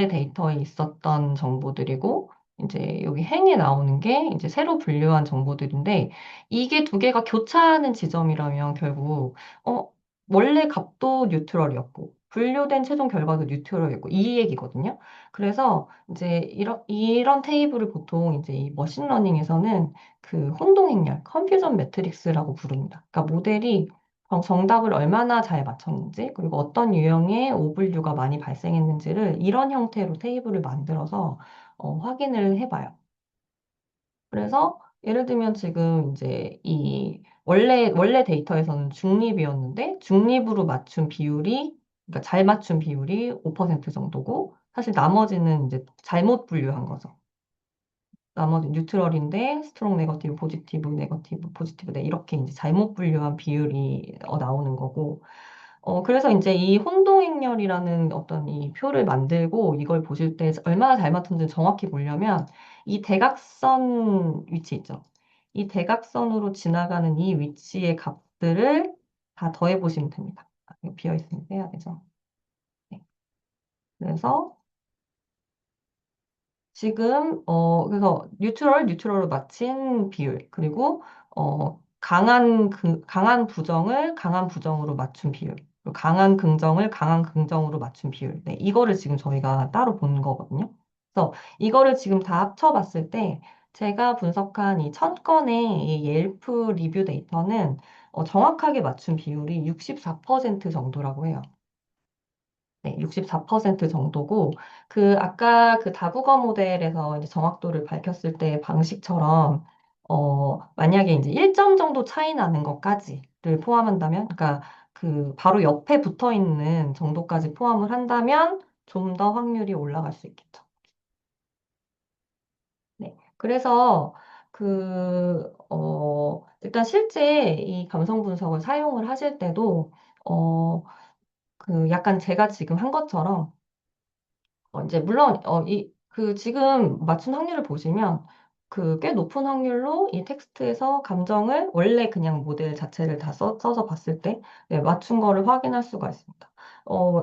데이터에 있었던 정보들이고 이제 여기 행에 나오는 게 이제 새로 분류한 정보들인데 이게 두 개가 교차하는 지점이라면 결국 원래 값도 뉴트럴이었고 분류된 최종 결과도 뉴트럴이었고 이 얘기거든요. 그래서 이제 이런 테이블을 보통 이제 이 머신러닝에서는 그 혼동행렬, 컨퓨전 매트릭스라고 부릅니다. 그러니까 모델이 정답을 얼마나 잘 맞췄는지, 그리고 어떤 유형의 오분류가 많이 발생했는지를 이런 형태로 테이블을 만들어서 확인을 해봐요. 그래서 예를 들면 지금 이제 이 원래 데이터에서는 중립이었는데 중립으로 맞춘 비율이 그러니까 잘 맞춘 비율이 5% 정도고 사실 나머지는 이제 잘못 분류한 거죠. 나머지 뉴트럴인데 스트롱 네거티브 포지티브 네거티브 포지티브 네 이렇게 이제 잘못 분류한 비율이 나오는 거고 그래서 이제 이 혼동행렬이라는 어떤 이 표를 만들고 이걸 보실 때 얼마나 잘 맞췄는지 정확히 보려면 이 대각선 위치 있죠. 이 대각선으로 지나가는 이 위치의 값들을 다 더해 보시면 됩니다. 이거 비어 있으면 빼야 되죠. 네. 그래서 지금 그래서 뉴트럴로 맞힌 비율 그리고 강한 부정을 강한 부정으로 맞춘 비율 그리고 강한 긍정을 강한 긍정으로 맞춘 비율 네, 이거를 지금 저희가 따로 본 거거든요. 그래서 이거를 지금 다 합쳐봤을 때 제가 분석한 이 1000건의 이 옐프 리뷰 데이터는 정확하게 맞춘 비율이 64% 정도라고 해요. 네, 64% 정도고, 아까 그 다국어 모델에서 이제 정확도를 밝혔을 때 방식처럼, 만약에 이제 1점 정도 차이 나는 것까지를 포함한다면, 그러니까 바로 옆에 붙어 있는 정도까지 포함을 한다면 좀 더 확률이 올라갈 수 있겠죠. 네. 그래서 일단 실제 이 감성 분석을 사용을 하실 때도, 어, 약간 제가 지금 한 것처럼 이제 물론 지금 맞춘 확률을 보시면 꽤 높은 확률로 이 텍스트에서 감정을 원래 그냥 모델 자체를 다 써서 봤을 때 네, 맞춘 거를 확인할 수가 있습니다.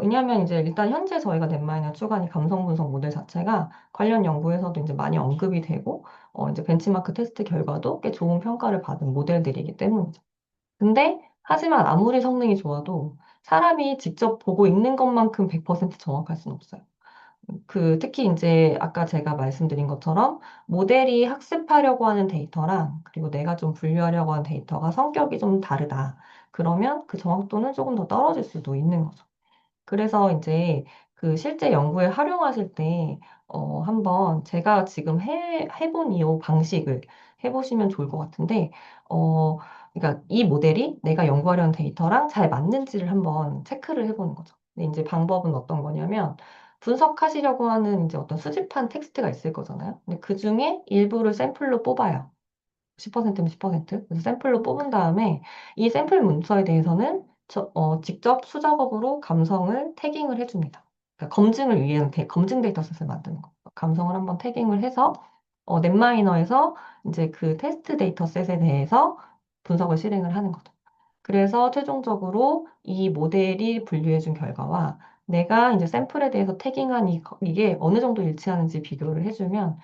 왜냐하면 이제 일단 현재 저희가 넷마이너 추가한 이 감성 분석 모델 자체가 관련 연구에서도 이제 많이 언급이 되고 이제 벤치마크 테스트 결과도 꽤 좋은 평가를 받은 모델들이기 때문이죠. 근데 하지만 아무리 성능이 좋아도 사람이 직접 보고 읽는 것만큼 100% 정확할 수는 없어요. 특히 이제 아까 제가 말씀드린 것처럼 모델이 학습하려고 하는 데이터랑 그리고 내가 좀 분류하려고 하는 데이터가 성격이 좀 다르다. 그러면 그 정확도는 조금 더 떨어질 수도 있는 거죠. 그래서 이제 그 실제 연구에 활용하실 때, 한번 제가 지금 해본 이 방식을 해보시면 좋을 것 같은데, 어, 그러니까 이 모델이 내가 연구하려는 데이터랑 잘 맞는지를 한번 체크를 해보는 거죠. 근데 이제 방법은 어떤 거냐면, 분석하시려고 하는 이제 어떤 수집한 텍스트가 있을 거잖아요. 근데 그 중에 일부를 샘플로 뽑아요. 10%면 10%. 그래서 샘플로 뽑은 다음에 이 샘플 문서에 대해서는 직접 수작업으로 감성을 태깅을 해줍니다. 그러니까 검증을 위한 검증 데이터셋을 만드는 거. 감성을 한번 태깅을 해서 넷마이너에서 이제 그 테스트 데이터셋에 대해서 분석을 실행을 하는 거죠. 그래서 최종적으로 이 모델이 분류해준 결과와 내가 이제 샘플에 대해서 태깅한 이게 어느 정도 일치하는지 비교를 해주면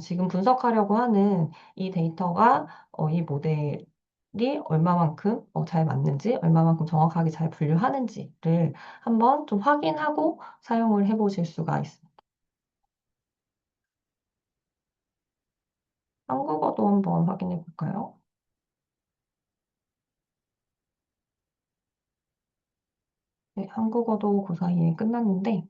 지금 분석하려고 하는 이 데이터가 이 모델이 얼마만큼 잘 맞는지, 얼마만큼 정확하게 잘 분류하는지를 한번 좀 확인하고 사용을 해보실 수가 있습니다. 한국어도 한번 확인해 볼까요? 네, 한국어도 그 사이에 끝났는데,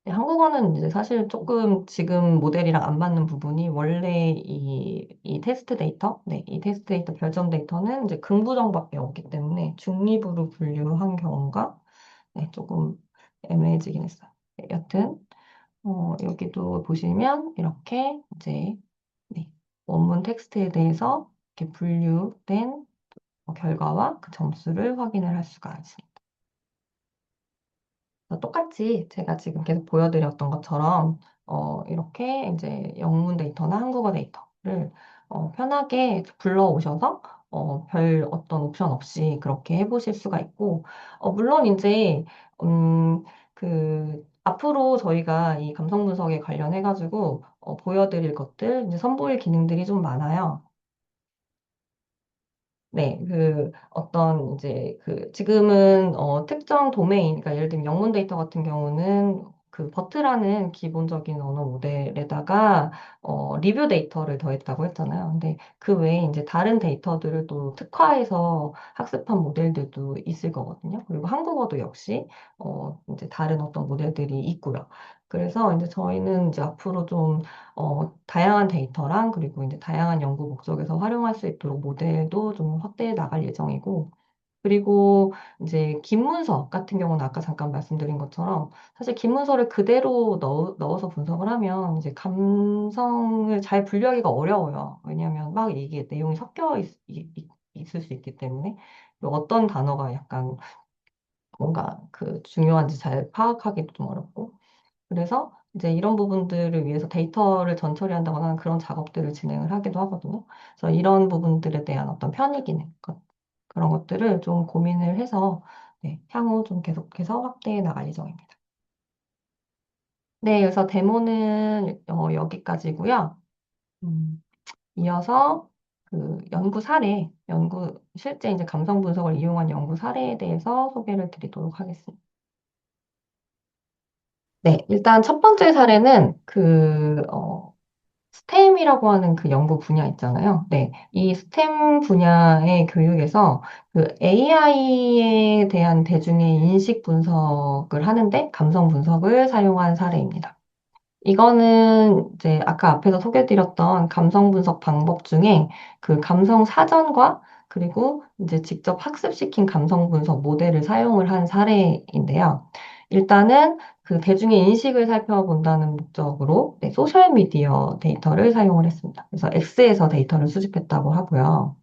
네, 한국어는 이제 사실 조금 지금 모델이랑 안 맞는 부분이 원래 이 테스트 데이터, 네, 이 테스트 데이터 별점 데이터는 이제 긍부정밖에 없기 때문에 중립으로 분류한 경우가 네, 조금 애매해지긴 했어요. 네, 여튼 여기도 보시면 이렇게 이제 네, 원문 텍스트에 대해서 이렇게 분류된 결과와 그 점수를 확인을 할 수가 있습니다. 똑같이 제가 지금 계속 보여드렸던 것처럼 이렇게 이제 영문 데이터나 한국어 데이터를 편하게 불러오셔서 별 어떤 옵션 없이 그렇게 해보실 수가 있고 물론 이제 앞으로 저희가 이 감성 분석에 관련해가지고 보여드릴 것들 이제 선보일 기능들이 좀 많아요. 네, 이제, 지금은, 특정 도메인, 그러니까 예를 들면 영문 데이터 같은 경우는 버트라는 기본적인 언어 모델에다가, 리뷰 데이터를 더했다고 했잖아요. 근데 그 외에 이제 다른 데이터들을 또 특화해서 학습한 모델들도 있을 거거든요. 그리고 한국어도 역시, 이제 다른 어떤 모델들이 있고요. 그래서 이제 저희는 이제 앞으로 좀 다양한 데이터랑 그리고 이제 다양한 연구 목적에서 활용할 수 있도록 모델도 좀 확대해 나갈 예정이고, 그리고 이제 긴 문서 같은 경우는 아까 잠깐 말씀드린 것처럼 사실 긴 문서를 그대로 넣어서 분석을 하면 이제 감성을 잘 분류하기가 어려워요. 왜냐하면 막 이게 내용이 섞여 있을 수 있기 때문에 어떤 단어가 약간 뭔가 중요한지 잘 파악하기도 좀 어렵고. 그래서 이제 이런 부분들을 위해서 데이터를 전처리한다거나 하는 그런 작업들을 진행을 하기도 하거든요. 그래서 이런 부분들에 대한 어떤 편의 기능, 그런 것들을 좀 고민을 해서 네, 향후 좀 계속해서 확대해 나갈 예정입니다. 네, 그래서 데모는 여기까지고요. 음, 이어서 실제 이제 감성 분석을 이용한 연구 사례에 대해서 소개를 드리도록 하겠습니다. 네, 일단 첫 번째 사례는 스템이라고 하는 그 연구 분야 있잖아요. 네, 이 스템 분야의 교육에서 AI에 대한 대중의 인식 분석을 하는데 감성 분석을 사용한 사례입니다. 이거는 이제 아까 앞에서 소개드렸던 감성 분석 방법 중에 그 감성 사전과 그리고 이제 직접 학습시킨 감성 분석 모델을 사용을 한 사례인데요. 일단은 대중의 인식을 살펴본다는 목적으로 네, 소셜미디어 데이터를 사용을 했습니다. 그래서 X에서 데이터를 수집했다고 하고요.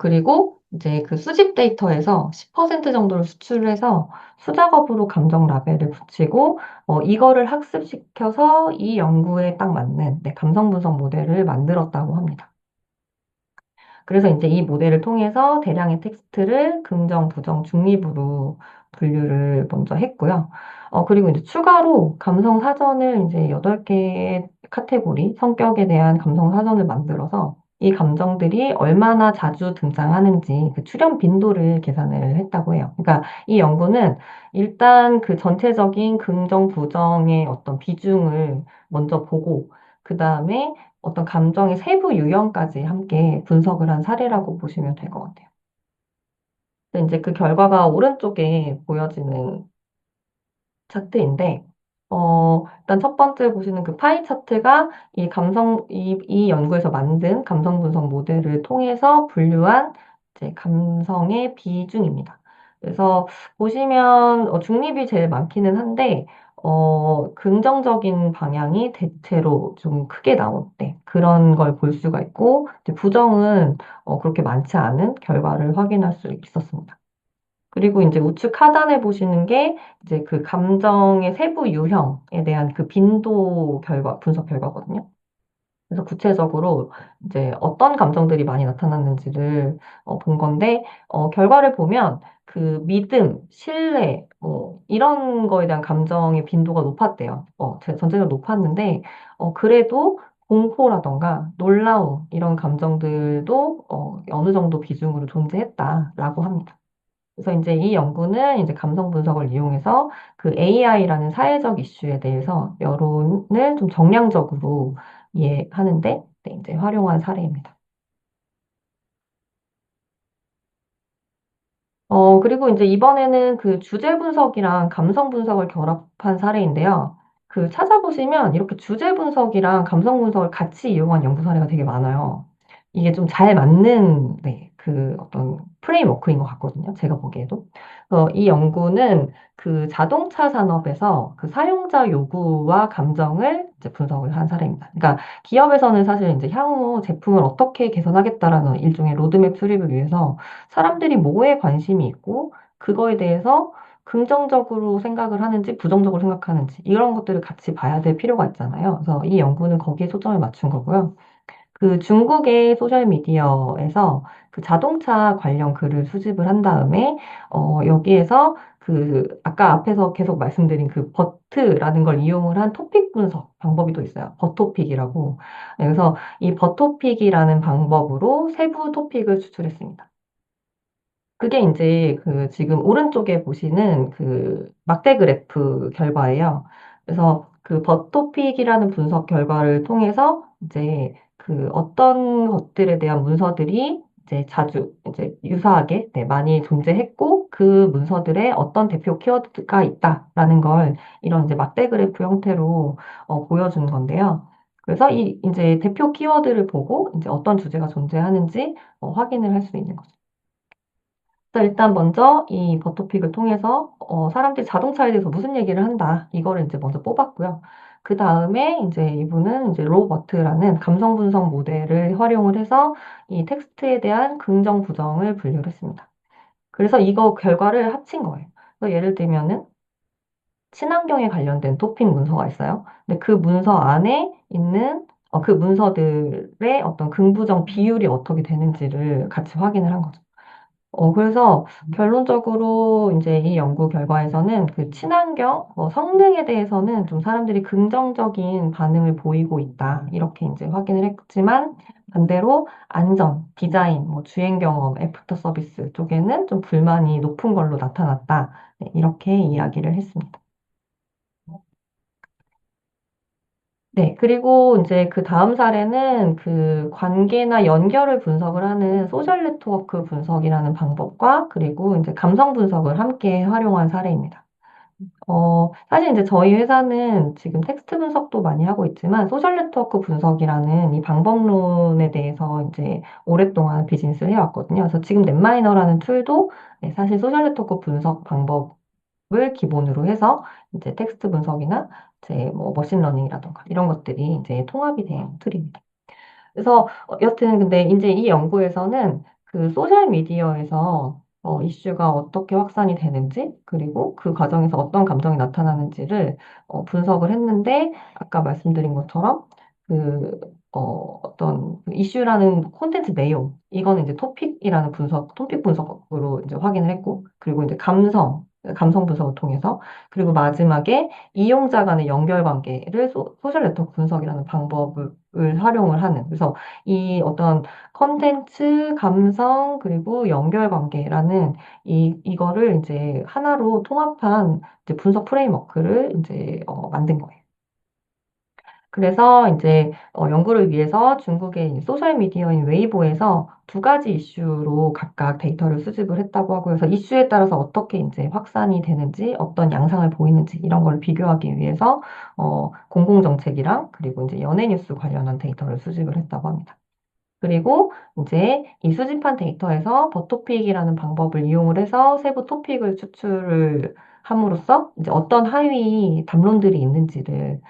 그리고 이제 그 수집 데이터에서 10% 정도를 수출을 해서 수작업으로 감정 라벨을 붙이고, 이거를 학습시켜서 이 연구에 딱 맞는 네, 감성 분석 모델을 만들었다고 합니다. 그래서 이제 이 모델을 통해서 대량의 텍스트를 긍정, 부정, 중립으로 분류를 먼저 했고요. 그리고 이제 추가로 감성 사전을 이제 8개의 카테고리, 성격에 대한 감성 사전을 만들어서 이 감정들이 얼마나 자주 등장하는지 그 출현 빈도를 계산을 했다고 해요. 그러니까 이 연구는 일단 그 전체적인 긍정, 부정의 어떤 비중을 먼저 보고, 그 다음에 어떤 감정의 세부 유형까지 함께 분석을 한 사례라고 보시면 될 것 같아요. 근데 이제 그 결과가 오른쪽에 보여지는 차트인데, 일단 첫 번째 보시는 그 파이 차트가 이 연구에서 만든 감성 분석 모델을 통해서 분류한 이제 감성의 비중입니다. 그래서 보시면 중립이 제일 많기는 한데, 긍정적인 방향이 대체로 좀 크게 나오는데, 그런 걸 볼 수가 있고, 이제 부정은 그렇게 많지 않은 결과를 확인할 수 있었습니다. 그리고 이제 우측 하단에 보시는 게 이제 그 감정의 세부 유형에 대한 그 빈도 분석 결과거든요. 그래서 구체적으로 이제 어떤 감정들이 많이 나타났는지를 본 건데, 결과를 보면 그 믿음, 신뢰, 뭐, 이런 거에 대한 감정의 빈도가 높았대요. 전체적으로 높았는데, 그래도 공포라던가 놀라움, 이런 감정들도 어느 정도 비중으로 존재했다라고 합니다. 그래서 이제 이 연구는 이제 감성 분석을 이용해서 그 AI라는 사회적 이슈에 대해서 여론을 좀 정량적으로 이해하는데 네, 이제 활용한 사례입니다. 그리고 이제 이번에는 그 주제 분석이랑 감성 분석을 결합한 사례인데요. 그 찾아보시면 이렇게 주제 분석이랑 감성 분석을 같이 이용한 연구 사례가 되게 많아요. 이게 좀 잘 맞는, 네, 그 어떤 프레임워크인 것 같거든요. 제가 보기에도. 이 연구는 그 자동차 산업에서 그 사용자 요구와 감정을 이제 분석을 한 사례입니다. 그러니까 기업에서는 사실 이제 향후 제품을 어떻게 개선하겠다라는 일종의 로드맵 수립을 위해서 사람들이 뭐에 관심이 있고 그거에 대해서 긍정적으로 생각을 하는지 부정적으로 생각하는지 이런 것들을 같이 봐야 될 필요가 있잖아요. 그래서 이 연구는 거기에 초점을 맞춘 거고요. 그 중국의 소셜미디어에서 그 자동차 관련 글을 수집을 한 다음에 여기에서 그 아까 앞에서 계속 말씀드린 그 버트라는 걸 이용을 한 토픽 분석 방법이 또 있어요. 버토픽이라고. 그래서 이 버토픽이라는 방법으로 세부 토픽을 추출했습니다. 그게 이제 그 지금 오른쪽에 보시는 그 막대 그래프 결과예요. 그래서 그 버토픽이라는 분석 결과를 통해서 이제 그 어떤 것들에 대한 문서들이 이제 자주 이제 유사하게 네, 많이 존재했고 그 문서들의 어떤 대표 키워드가 있다라는 걸 이런 이제 막대 그래프 형태로 보여준 건데요. 그래서 이 이제 대표 키워드를 보고 이제 어떤 주제가 존재하는지 확인을 할 수 있는 거죠. 그래서 일단 먼저 이 버토픽을 통해서 사람들이 자동차에 대해서 무슨 얘기를 한다. 이거를 이제 먼저 뽑았고요. 그 다음에 이제 이분은 이제 로버트라는 감성 분석 모델을 활용을 해서 이 텍스트에 대한 긍정, 부정을 분류를 했습니다. 그래서 이거 결과를 합친 거예요. 그래서 예를 들면은 친환경에 관련된 토픽 문서가 있어요. 근데 그 문서 안에 있는 그 문서들의 어떤 긍부정 비율이 어떻게 되는지를 같이 확인을 한 거죠. 그래서 결론적으로 이제 이 연구 결과에서는 그 친환경, 성능에 대해서는 좀 사람들이 긍정적인 반응을 보이고 있다. 이렇게 이제 확인을 했지만 반대로 안전, 디자인, 뭐 주행 경험, 애프터 서비스 쪽에는 좀 불만이 높은 걸로 나타났다. 네, 이렇게 이야기를 했습니다. 네, 그리고 이제 그 다음 사례는 그 관계나 연결을 분석을 하는 소셜 네트워크 분석이라는 방법과 그리고 이제 감성 분석을 함께 활용한 사례입니다. 사실 이제 저희 회사는 지금 텍스트 분석도 많이 하고 있지만 소셜 네트워크 분석이라는 이 방법론에 대해서 이제 오랫동안 비즈니스를 해왔거든요. 그래서 지금 넷마이너라는 툴도 네, 사실 소셜 네트워크 분석 방법을 기본으로 해서 이제 텍스트 분석이나 이제 뭐 머신러닝이라던가 이런 것들이 이제 통합이 된 툴입니다. 그래서 여튼 근데 이제 이 연구에서는 그 소셜 미디어에서 이슈가 어떻게 확산이 되는지 그리고 그 과정에서 어떤 감정이 나타나는지를 분석을 했는데 아까 말씀드린 것처럼 그 어떤 그 이슈라는 콘텐츠 내용 이거는 이제 토픽 분석으로 이제 확인을 했고 그리고 이제 감성 감성 분석을 통해서. 그리고 마지막에 이용자 간의 연결 관계를 소셜 네트워크 분석이라는 방법을 활용을 하는. 그래서 이 어떤 컨텐츠, 감성, 그리고 연결 관계라는 이거를 이제 하나로 통합한 이제 분석 프레임워크를 이제 만든 거예요. 그래서 이제 연구를 위해서 중국의 소셜미디어인 웨이보에서 두 가지 이슈로 각각 데이터를 수집을 했다고 하고요. 그래서 이슈에 따라서 어떻게 이제 확산이 되는지, 어떤 양상을 보이는지 이런 걸 비교하기 위해서 공공정책이랑 그리고 이제 연예 뉴스 관련한 데이터를 수집을 했다고 합니다. 그리고 이제 이 수집한 데이터에서 버토픽이라는 방법을 이용을 해서 세부 토픽을 추출을 함으로써 이제 어떤 하위 담론들이 있는지를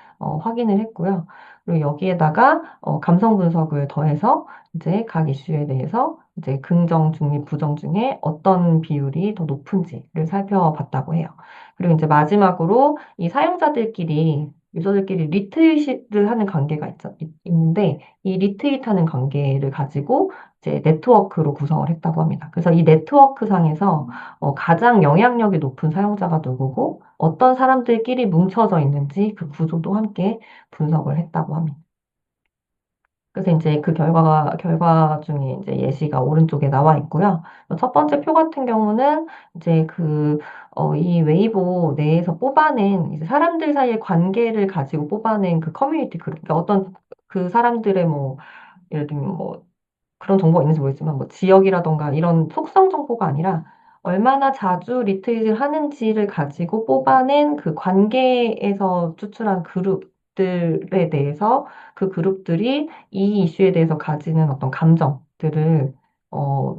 확인을 했고요. 그리고 여기에다가 감성 분석을 더해서 이제 각 이슈에 대해서 이제 긍정, 중립, 부정 중에 어떤 비율이 더 높은지를 살펴봤다고 해요. 그리고 이제 마지막으로 이 사용자들끼리 유저들끼리 리트윗을 하는 관계가 있는데 이 리트윗하는 관계를 가지고 이제 네트워크로 구성을 했다고 합니다. 그래서 이 네트워크 상에서 가장 영향력이 높은 사용자가 누구고 어떤 사람들끼리 뭉쳐져 있는지 그 구조도 함께 분석을 했다고 합니다. 그래서 이제 그 결과 중에 이제 예시가 오른쪽에 나와 있고요. 첫 번째 표 같은 경우는 이제 이 웨이보 내에서 뽑아낸 이제 사람들 사이의 관계를 가지고 뽑아낸 그 커뮤니티 그룹, 그러니까 어떤 그 사람들의 뭐, 예를 들면 뭐, 그런 정보가 있는지 모르겠지만 뭐 지역이라던가 이런 속성 정보가 아니라 얼마나 자주 리트윗을 하는지를 가지고 뽑아낸 그 관계에서 추출한 그룹들에 대해서 그 그룹들이 이 이슈에 대해서 가지는 어떤 감정들을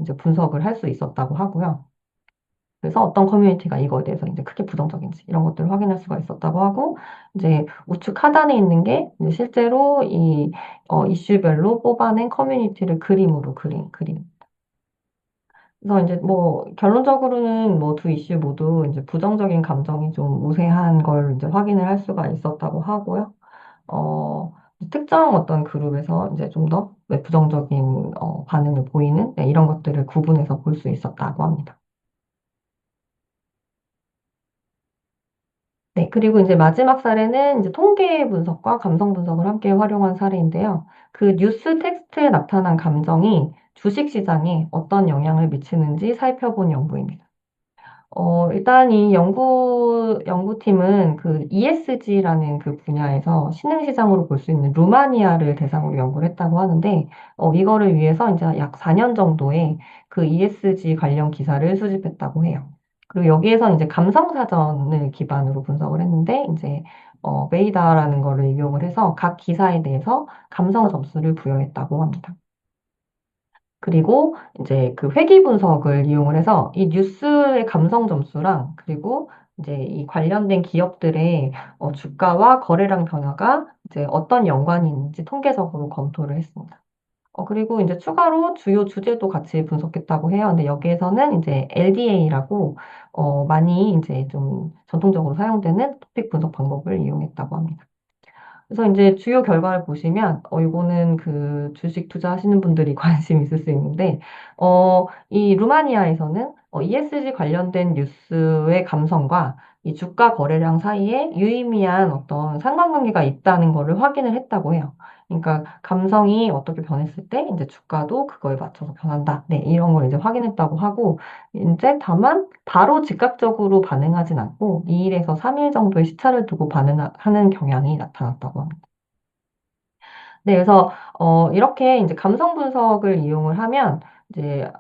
이제 분석을 할 수 있었다고 하고요. 그래서 어떤 커뮤니티가 이거에 대해서 이제 크게 부정적인지 이런 것들을 확인할 수가 있었다고 하고, 이제 우측 하단에 있는 게 이제 실제로 이 이슈별로 뽑아낸 커뮤니티를 그림으로 그린 그림. 그래서 이제 뭐 결론적으로는 뭐 두 이슈 모두 이제 부정적인 감정이 좀 우세한 걸 이제 확인을 할 수가 있었다고 하고요. 어, 특정 어떤 그룹에서 이제 좀 더 부정적인 반응을 보이는 네, 이런 것들을 구분해서 볼 수 있었다고 합니다. 네, 그리고 이제 마지막 사례는 이제 통계 분석과 감성 분석을 함께 활용한 사례인데요. 그 뉴스 텍스트에 나타난 감정이 주식 시장에 어떤 영향을 미치는지 살펴본 연구입니다. 일단 이 연구팀은 그 ESG라는 그 분야에서 신흥시장으로 볼 수 있는 루마니아를 대상으로 연구를 했다고 하는데, 이거를 위해서 이제 약 4년 정도의 그 ESG 관련 기사를 수집했다고 해요. 그리고 여기에서 이제 감성사전을 기반으로 분석을 했는데, 이제, 메이다라는 거를 이용을 해서 각 기사에 대해서 감성 점수를 부여했다고 합니다. 그리고 이제 그 회귀 분석을 이용을 해서 이 뉴스의 감성 점수랑 그리고 이제 이 관련된 기업들의 주가와 거래량 변화가 이제 어떤 연관이 있는지 통계적으로 검토를 했습니다. 그리고 이제 추가로 주요 주제도 같이 분석했다고 해요. 근데 여기에서는 이제 LDA라고 많이 이제 좀 전통적으로 사용되는 토픽 분석 방법을 이용했다고 합니다. 그래서 이제 주요 결과를 보시면, 이거는 그 주식 투자하시는 분들이 관심 있을 수 있는데, 이 루마니아에서는 ESG 관련된 뉴스의 감성과 이 주가 거래량 사이에 유의미한 어떤 상관관계가 있다는 것을 확인을 했다고 해요. 그러니까 감성이 어떻게 변했을 때 이제 주가도 그거에 맞춰서 변한다. 네, 이런 걸 이제 확인했다고 하고, 이제 다만 바로 즉각적으로 반응하진 않고 2일에서 3일 정도의 시차를 두고 반응하는 경향이 나타났다고 합니다. 네, 그래서 이렇게 이제 감성 분석을 이용을 하면 이제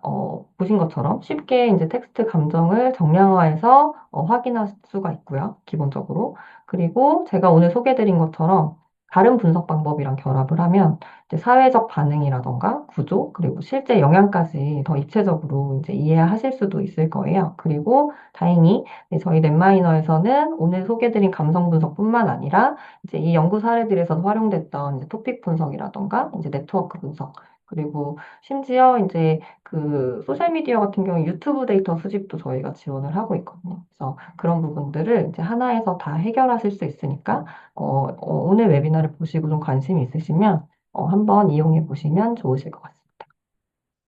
보신 것처럼 쉽게 이제 텍스트 감정을 정량화해서 확인할 수가 있고요, 기본적으로. 그리고 제가 오늘 소개해드린 것처럼 다른 분석 방법이랑 결합을 하면 이제 사회적 반응이라던가 구조, 그리고 실제 영향까지 더 입체적으로 이제 이해하실 수도 있을 거예요. 그리고 다행히 네, 저희 넷마이너에서는 오늘 소개해드린 감성 분석뿐만 아니라 이제 이 연구 사례들에서 활용됐던 이제 토픽 분석이라던가 이제 네트워크 분석 그리고 심지어 이제 그 소셜미디어 같은 경우 유튜브 데이터 수집도 저희가 지원을 하고 있거든요. 그래서 그런 부분들을 이제 하나에서 다 해결하실 수 있으니까 오늘 웨비나를 보시고 좀 관심이 있으시면 한번 이용해 보시면 좋으실 것 같습니다.